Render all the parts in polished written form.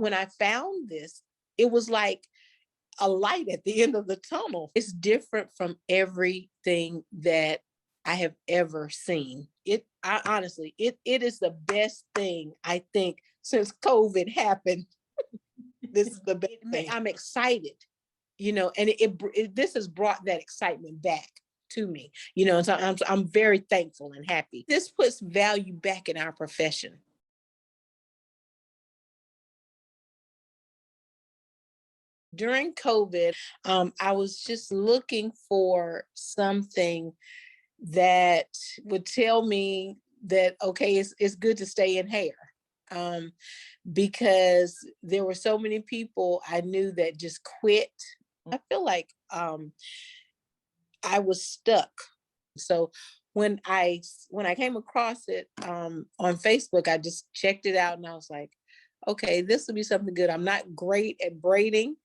when I found this, it was like a light at the end of the tunnel. It's different from everything that I have ever seen. Honestly, it is the best thing, I think, since COVID happened. This is the best thing. I'm excited, and this has brought that excitement back to me, and so I'm very thankful and happy. This puts value back in our profession. During COVID, I was just looking for something that would tell me that, okay, it's good to stay in hair. Because there were so many people I knew that just quit. I feel like I was stuck. So when I came across it on Facebook, I just checked it out and I was like, okay, this will be something good. I'm not great at braiding,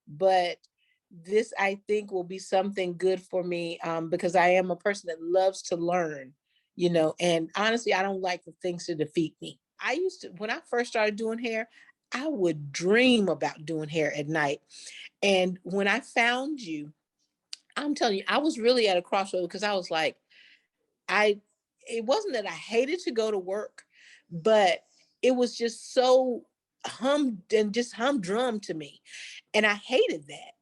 but this I think will be something good for me because I am a person that loves to learn, and honestly, I don't like for things to defeat me. I used to, when I first started doing hair, I would dream about doing hair at night. And when I found you, I'm telling you, I was really at a crossroad because I was like, it wasn't that I hated to go to work, but it was just so humdrum to me. And I hated that,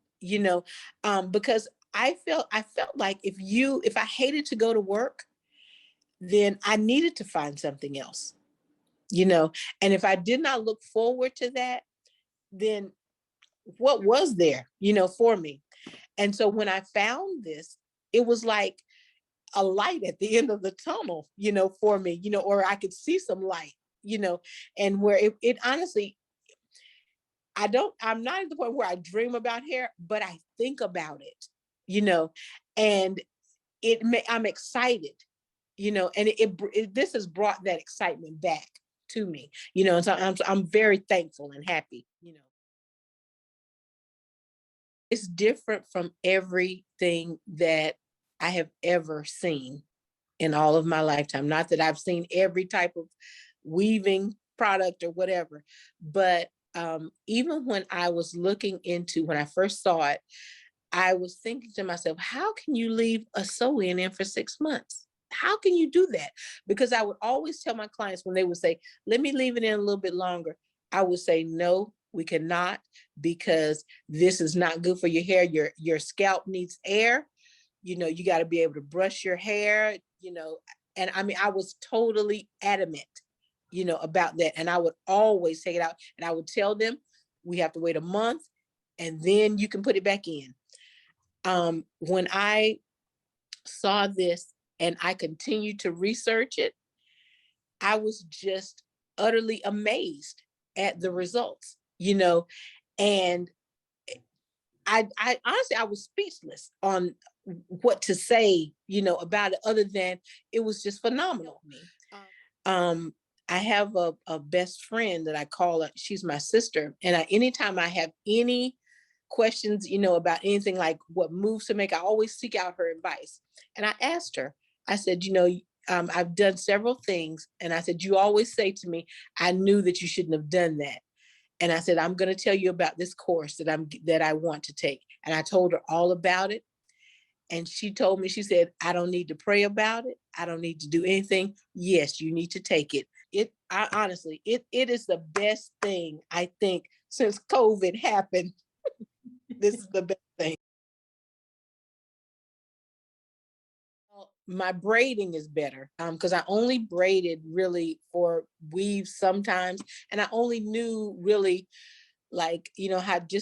because I felt like if I hated to go to work, then I needed to find something else, and if I did not look forward to that, then what was there, for me? And so when I found this, it was like a light at the end of the tunnel, for me, or I could see some light, and where it honestly, I'm not at the point where I dream about hair, but I think about it, and I'm excited, and this has brought that excitement back to me, and so I'm very thankful and happy, It's different from everything that I have ever seen in all of my lifetime. Not that I've seen every type of weaving product or whatever, but even when I was when I first saw it, I was thinking to myself, how can you leave a sew-in for 6 months? How can you do that? Because I would always tell my clients when they would say, let me leave it in a little bit longer. I would say, no, we cannot, because this is not good for your hair. Your scalp needs air. You got to be able to brush your hair, and I mean, I was totally adamant, about that. And I would always take it out and I would tell them, we have to wait a month and then you can put it back in. When I saw this and I continued to research it, I was just utterly amazed at the results, and I honestly, I was speechless on what to say, about it, other than it was just phenomenal. Um, I have a best friend that I call her, she's my sister. And anytime I have any questions, about anything like what moves to make, I always seek out her advice. And I asked her, I said, I've done several things. And I said, you always say to me, I knew that you shouldn't have done that. And I said, I'm going to tell you about this course that I want to take. And I told her all about it. And she told me, she said, I don't need to pray about it. I don't need to do anything. Yes, you need to take it. Honestly, it is the best thing, I think, since COVID happened. This is the best thing. My braiding is better because I only braided really for weaves sometimes. And I only knew really like,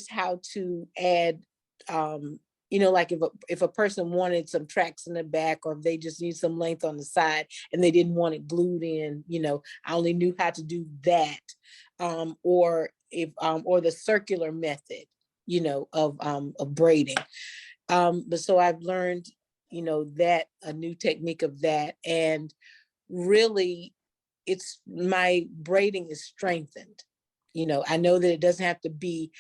how to add, like if a person wanted some tracks in the back, or if they just need some length on the side and they didn't want it glued in, I only knew how to do that. Or the circular method, of braiding. But so I've learned, that a new technique of that, and really my braiding is strengthened. I know that it doesn't have to be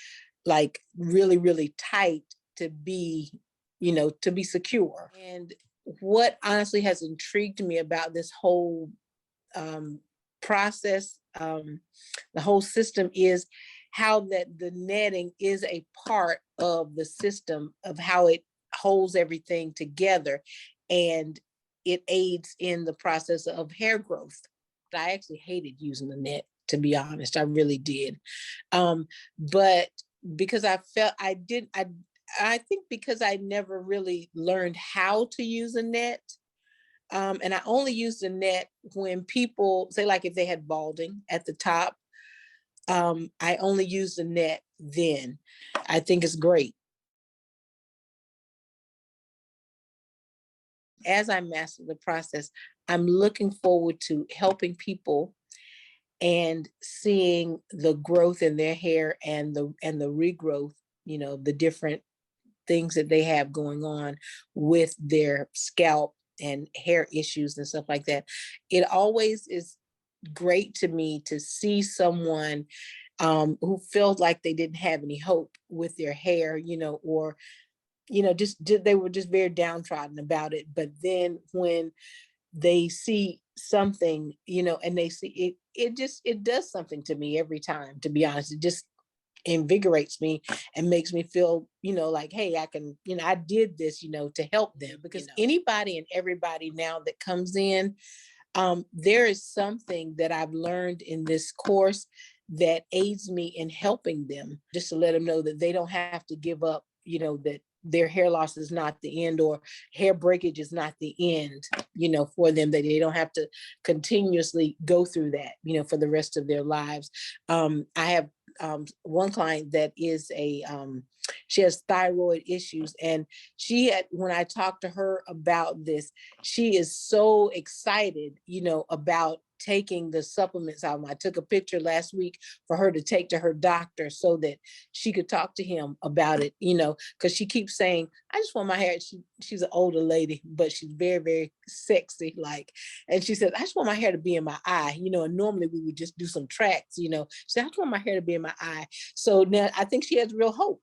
like really, really tight to be, to be secure. And what honestly has intrigued me about this whole process, the whole system, is how that the netting is a part of the system of how it holds everything together, and it aids in the process of hair growth. I actually hated using the net, to be honest. I really did. But because I felt I think because I never really learned how to use a net, and I only used the net when people say, like if they had balding at the top, I only used the net then. I think it's great. As I master the process, I'm looking forward to helping people and seeing the growth in their hair and the regrowth, the different things that they have going on with their scalp and hair issues and stuff like that. It always is great to me to see someone who felt like they didn't have any hope with their hair, or just they were just very downtrodden about it. But then when they see something, and they see it does something to me every time, to be honest. It just invigorates me and makes me feel, like, hey, I can, I did this, to help them. Because anybody and everybody now that comes in, there is something that I've learned in this course that aids me in helping them, just to let them know that they don't have to give up, that their hair loss is not the end, or hair breakage is not the end, for them, that they don't have to continuously go through that, for the rest of their lives. I have one client that is she has thyroid issues, and when I talked to her about this, she is so excited, about taking the supplements out. I took a picture last week for her to take to her doctor so that she could talk to him about it, because she keeps saying, I just want my hair. She's an older lady, but she's very, very sexy, and she said, I just want my hair to be in my eye, and normally we would just do some tracks, she said, I just want my hair to be in my eye. So now I think she has real hope,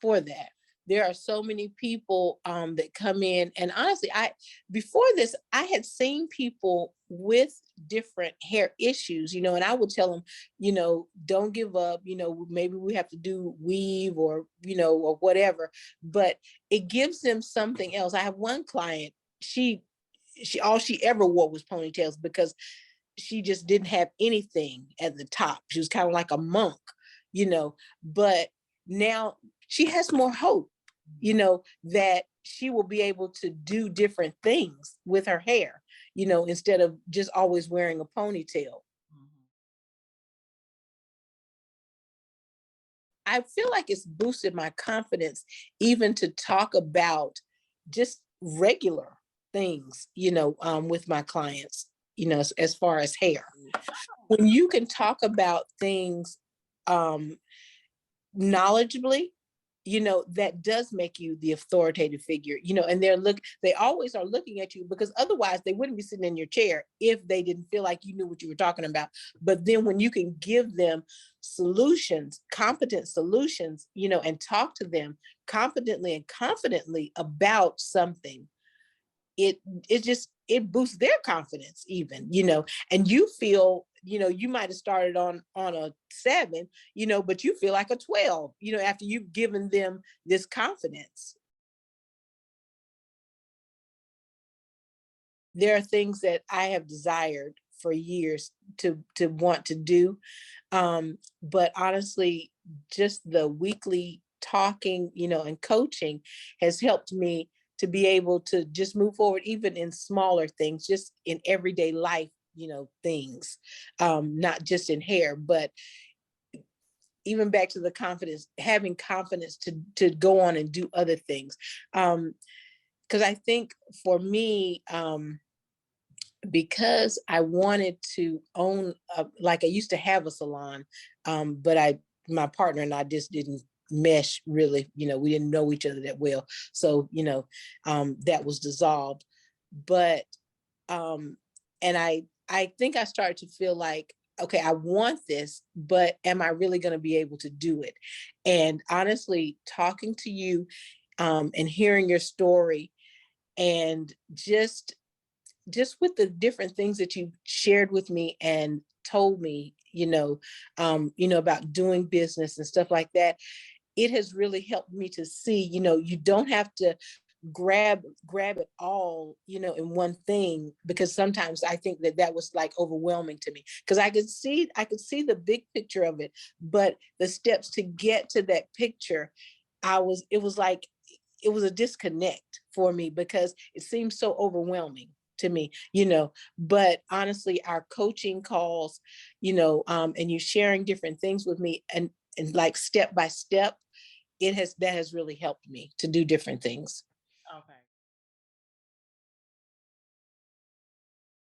for that. There are so many people that come in, and honestly, before this, I had seen people with different hair issues, and I would tell them, don't give up, maybe we have to do weave or, or whatever, but it gives them something else. I have one client, she all she ever wore was ponytails because she just didn't have anything at the top. She was kind of like a monk, but now she has more hope, that she will be able to do different things with her hair, instead of just always wearing a ponytail. I feel like it's boosted my confidence even to talk about just regular things, with my clients, as far as hair. When you can talk about things knowledgeably, that does make you the authoritative figure, and they always are looking at you, because otherwise they wouldn't be sitting in your chair if they didn't feel like you knew what you were talking about. But then when you can give them solutions, competent solutions, and talk to them competently and confidently about something, it boosts their confidence even, and you feel, you might have started on a 7, but you feel like a 12, after you've given them this confidence. There are things that I have desired for years to want to do. But honestly, just the weekly talking, and coaching has helped me to be able to just move forward, even in smaller things, just in everyday life, things, not just in hair, but even back to the confidence, having confidence to go on and do other things. Because I think for me, because I wanted to own, like I used to have a salon, but my partner and I just didn't mesh really, we didn't know each other that well. So, that was dissolved. But, and I think I started to feel like, okay, I want this, but am I really going to be able to do it? And honestly, talking to you, and hearing your story, and just with the different things that you shared with me, and told me, about doing business and stuff like that, it has really helped me to see, you don't have to grab it all, in one thing, because sometimes I think that was like overwhelming to me, because I could see the big picture of it, but the steps to get to that picture, it was like it was a disconnect for me, because it seems so overwhelming to me, but honestly, our coaching calls, and you sharing different things with me, and like step by step, that has really helped me to do different things. Okay.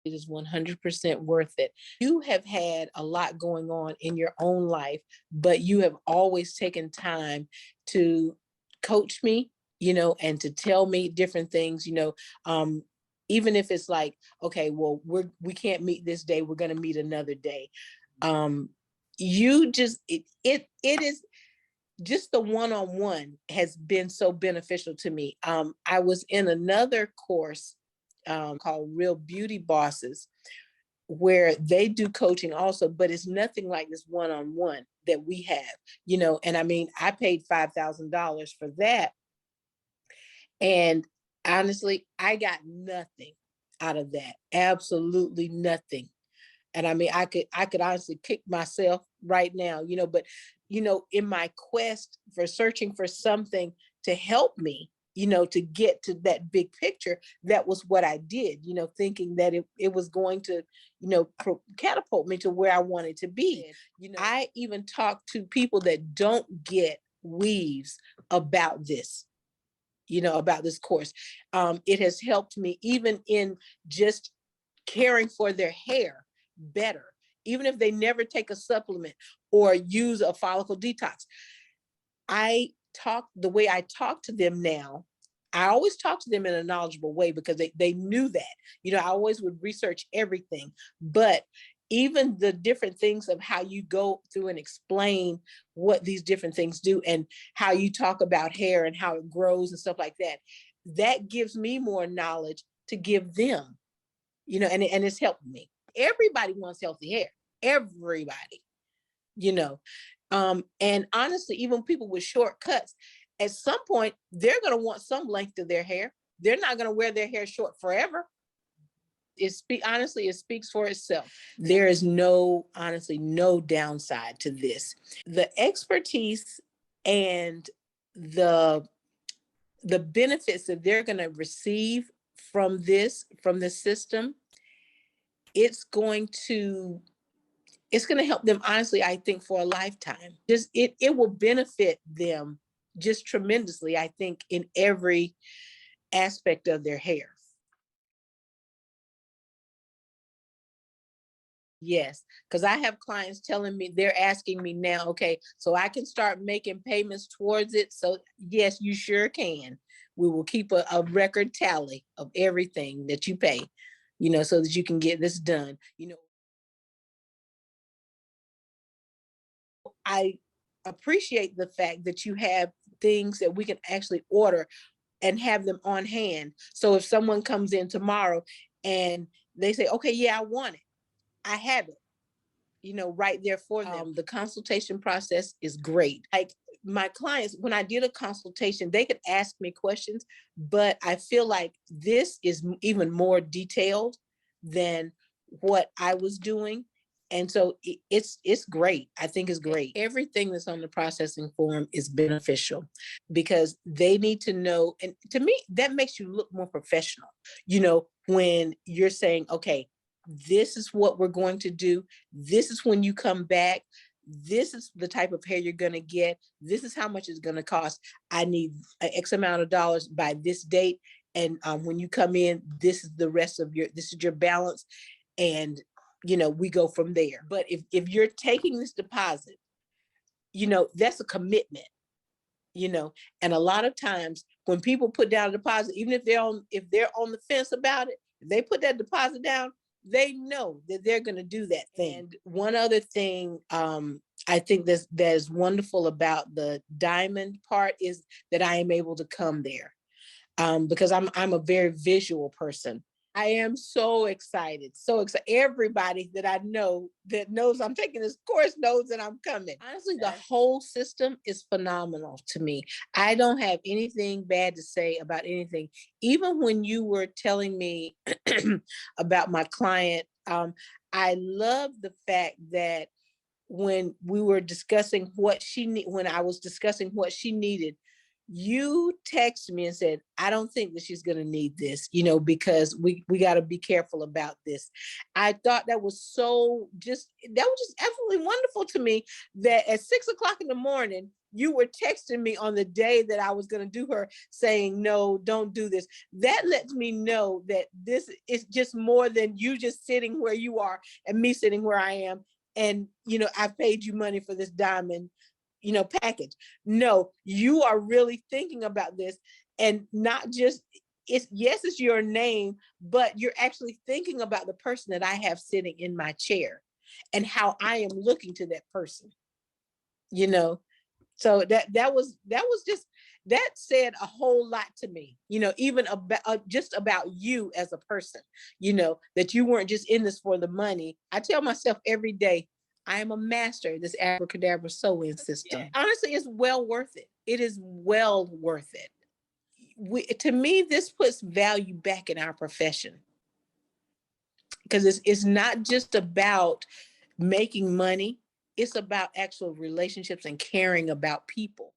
It is 100% worth it. You have had a lot going on in your own life, but you have always taken time to coach me, and to tell me different things, even if it's like, okay, well, we can't meet this day, we're going to meet another day. You just, it is just the one-on-one has been so beneficial to me. I was in another course called Real Beauty Bosses, where they do coaching also, but it's nothing like this one-on-one that we have, and I mean, I paid $5,000 for that. And honestly, I got nothing out of that. Absolutely nothing. And I mean, I could honestly kick myself right now, but in my quest for searching for something to help me, to get to that big picture, that was what I did, thinking that it was going to, catapult me to where I wanted to be. I even talk to people that don't get weaves about this, about this course. It has helped me even in just caring for their hair better, even if they never take a supplement or use a follicle detox. The way I talk to them now, I always talk to them in a knowledgeable way, because they knew that, I always would research everything, but even the different things of how you go through and explain what these different things do, and how you talk about hair and how it grows and stuff like that, that gives me more knowledge to give them, and it's helped me. Everybody wants healthy hair. Everybody, you know. And honestly, even people with short cuts, at some point, they're going to want some length to their hair. They're not going to wear their hair short forever. Honestly, it speaks for itself. There is honestly, no downside to this. The expertise and the benefits that they're going to receive from the system, it's going to help them, honestly, I think, for a lifetime. It will benefit them just tremendously, I think, in every aspect of their hair. Yes, because I have clients telling me, they're asking me now, okay, so I can start making payments towards it. So yes, you sure can. We will keep a record tally of everything that you pay, so that you can get this done. I appreciate the fact that you have things that we can actually order and have them on hand. So if someone comes in tomorrow and they say, okay, yeah, I want it, I have it, right there for them. The consultation process is great. Like, my clients, when I did a consultation, they could ask me questions, but I feel like this is even more detailed than what I was doing. And so it's great. I think it's great. Everything that's on the processing form is beneficial, because they need to know. And to me, that makes you look more professional, when you're saying, okay, this is what we're going to do. This is when you come back. This is the type of hair you're going to get. This is how much it's going to cost. I need X amount of dollars by this date. And when you come in, this is this is your balance. And, we go from there. But if you're taking this deposit, that's a commitment, and a lot of times when people put down a deposit, even if they're on the fence about it, if they put that deposit down, they know that they're going to do that thing. And one other thing, I think that is wonderful about the diamond part is that I am able to come there, because I'm a very visual person. I am so excited. So excited. Everybody that I know that knows I'm taking this course knows that I'm coming. Honestly, the whole system is phenomenal to me. I don't have anything bad to say about anything. Even when you were telling me about my client, I love the fact that when we were discussing what when I was discussing what she needed, you texted me and said, I don't think that she's going to need this, because we got to be careful about this. I thought that was that was just absolutely wonderful to me, that at 6:00 in the morning, you were texting me on the day that I was going to do her, saying, no, don't do this. That lets me know that this is just more than you just sitting where you are and me sitting where I am. And, I've paid you money for this diamond, package. No, you are really thinking about this, and not just, it's your name, but you're actually thinking about the person that I have sitting in my chair and how I am looking to that person, so that said a whole lot to me, even about just about you as a person, that you weren't just in this for the money. I tell myself every day, I am a master of this Abra Kadabra sewing system. Honestly, it's well worth it. It is well worth it. To me, this puts value back in our profession, because it's not just about making money. It's about actual relationships and caring about people.